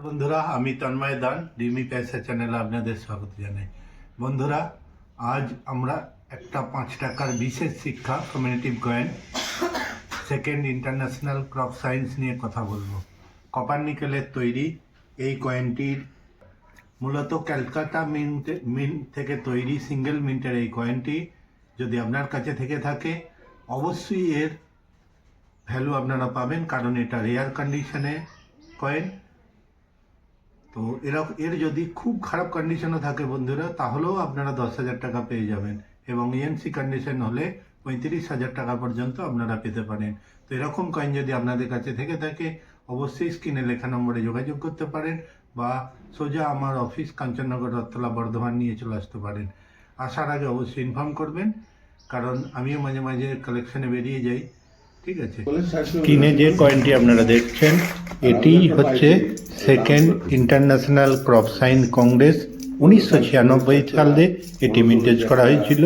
বন্ধুরা, আমি তন্ময় দান ডিমি পয়সা চ্যানেলে আপনাদের স্বাগত জানাই। বন্ধুরা, আজ আমরা একটা 5 টাকার বিশেষ শিক্ষা কমিউনিটিভ কয়েন সেকেন্ড ইন্টারন্যাশনাল ক্রপ সায়েন্স নিয়ে কথা বলবো। কপার নিকেলের তৈরি এই কয়েনটির মূলত ক্যালকাটা মিন্ট থেকে তৈরি সিঙ্গেল মিন্টের এই কয়েনটি যদি আপনার কাছে থেকে থাকে অবশ্যই এর ভ্যালু আপনারা পাবেন, কারণ এটা রেয়ার কন্ডিশনে কয়েন। তো এর যদি খুব খারাপ কন্ডিশনে থাকে বন্ধুরা, তাহলেও আপনারা 10,000 টাকা পেয়ে যাবেন, এবং ইএনসি কন্ডিশন হলে 35,000 টাকা পর্যন্ত আপনারা পেতে পারেন। তো এরকম কয়েন যদি আপনাদের কাছে থেকে থাকে অবশ্যই স্ক্রিনে লেখা নম্বরে যোগাযোগ করতে পারেন, বা সোজা আমার অফিস কাঞ্চননগর, রথতলা, বর্ধমান নিয়ে চলে আসতে পারেন। আসার আগে অবশ্যই ইনফর্ম করবেন, কারণ আমিও মাঝে মাঝে কালেকশনে বেরিয়ে যাই। ঠিক আছে, স্ক্রিনে যে কয়েনটি আপনারা দেখছেন এটি হচ্ছে second international crop science Congress. 1996 সালে এটি মিন্টেজ করা হয়েছিল।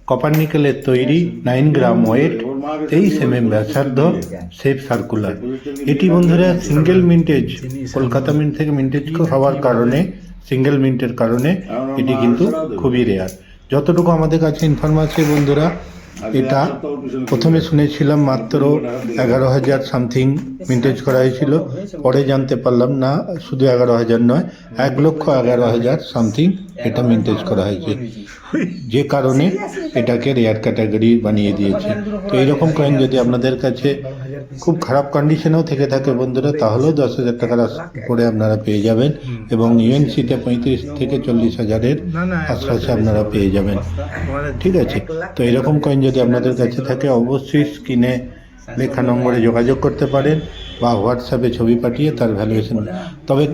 কপার নিকেলের তৈরি, 9 গ্রাম ওয়েট, 23 mm ব্যাসার্ধ, শেপ সার্কুলার। এটি বন্ধুরা সিঙ্গেল মিন্টেজ, কলকাতা মিন্ট থেকে মিন্টেজ হওয়ার কারণে, সিঙ্গেল মিন্টের কারণে এটি কিন্তু খুবই রেয়ার। যতটুকু আমাদের কাছে ইনফরমেশন বন্ধুরা, এটা প্রথমে শুনেছিলাম মাত্র 11,000 সামথিং মিন্টেজ করা হয়েছিল, পরে জানতে পারলাম না, শুধু 11,000 নয়, 1,11,000 সামথিং এটা মিন্টেজ করা হয়েছে, যে কারণে এটাকে রেয়ার ক্যাটাগরি বানিয়ে দিয়েছে। তো এইরকম কয়েন যদি আপনাদের কাছে খুব খারাপ কন্ডিশনেও থেকে থাকে বন্ধুরা, তাহলেও 10,000 টাকার উপরে আপনারা পেয়ে যাবেন, এবং ইউএনসিতে 35 থেকে 40,000-এর আশপাশে আপনারা পেয়ে যাবেন। ঠিক আছে, তো এরকম কয়েন যদি আপনাদের কাছে থাকে অবশ্যই স্ক্রিনে লেখা নম্বরে যোগাযোগ করতে পারেন, বা হোয়াটসঅ্যাপে ছবি পাঠিয়ে তার ভ্যালুয়েশন। তবে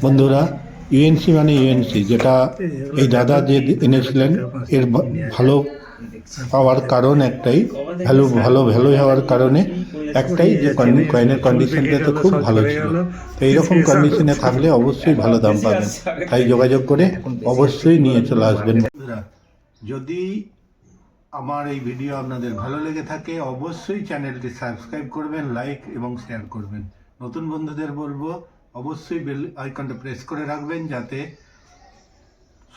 বন্ধুরা, ইউএনসি মানে ইউএনসি, যেটা এই দাদা যে এনেছিলেন, এর ভালো পাওয়ার কারণ একটাই, ভ্যালু হওয়ার কারণে একটাই, যে কয়েনের কন্ডিশনটা তো খুব ভালো ছিল। তো এইরকম কন্ডিশনে থাকলে অবশ্যই ভালো দাম পাবেন, তাই যোগাযোগ করে অবশ্যই নিয়ে চলে আসবেন। যদি আমার এই ভিডিও আপনাদের ভালো লেগে থাকে অবশ্যই চ্যানেলটি সাবস্ক্রাইব করবেন, লাইক এবং শেয়ার করবেন। নতুন বন্ধুদের বলবো অবশ্যই বেল আইকনটা প্রেস করে রাখবেন, যাতে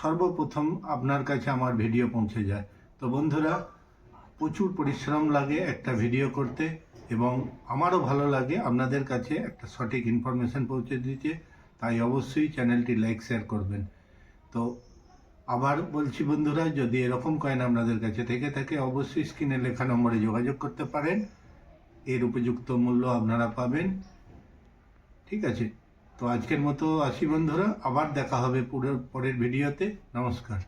সর্বপ্রথম আপনার কাছে আমার ভিডিও পৌঁছে যায়। তো বন্ধুরা, প্রচুর পরিশ্রম লাগে একটা ভিডিও করতে, এবং আমারও ভালো লাগে আপনাদের কাছে একটা সঠিক ইনফরমেশন পৌঁছে দিতে, তাই অবশ্যই চ্যানেলটি লাইক শেয়ার করবেন। তো আবার বলছি বন্ধুরা, যদি এরকম কয়েন আপনাদের কাছে থেকে থাকে অবশ্যই স্ক্রিনে লেখা নম্বরে যোগাযোগ করতে পারেন, এর উপযুক্ত মূল্য আপনারা পাবেন। ঠিক আছে, তো আজকের মতো আসি বন্ধুরা, আবার দেখা হবে পরের ভিডিওতে। নমস্কার।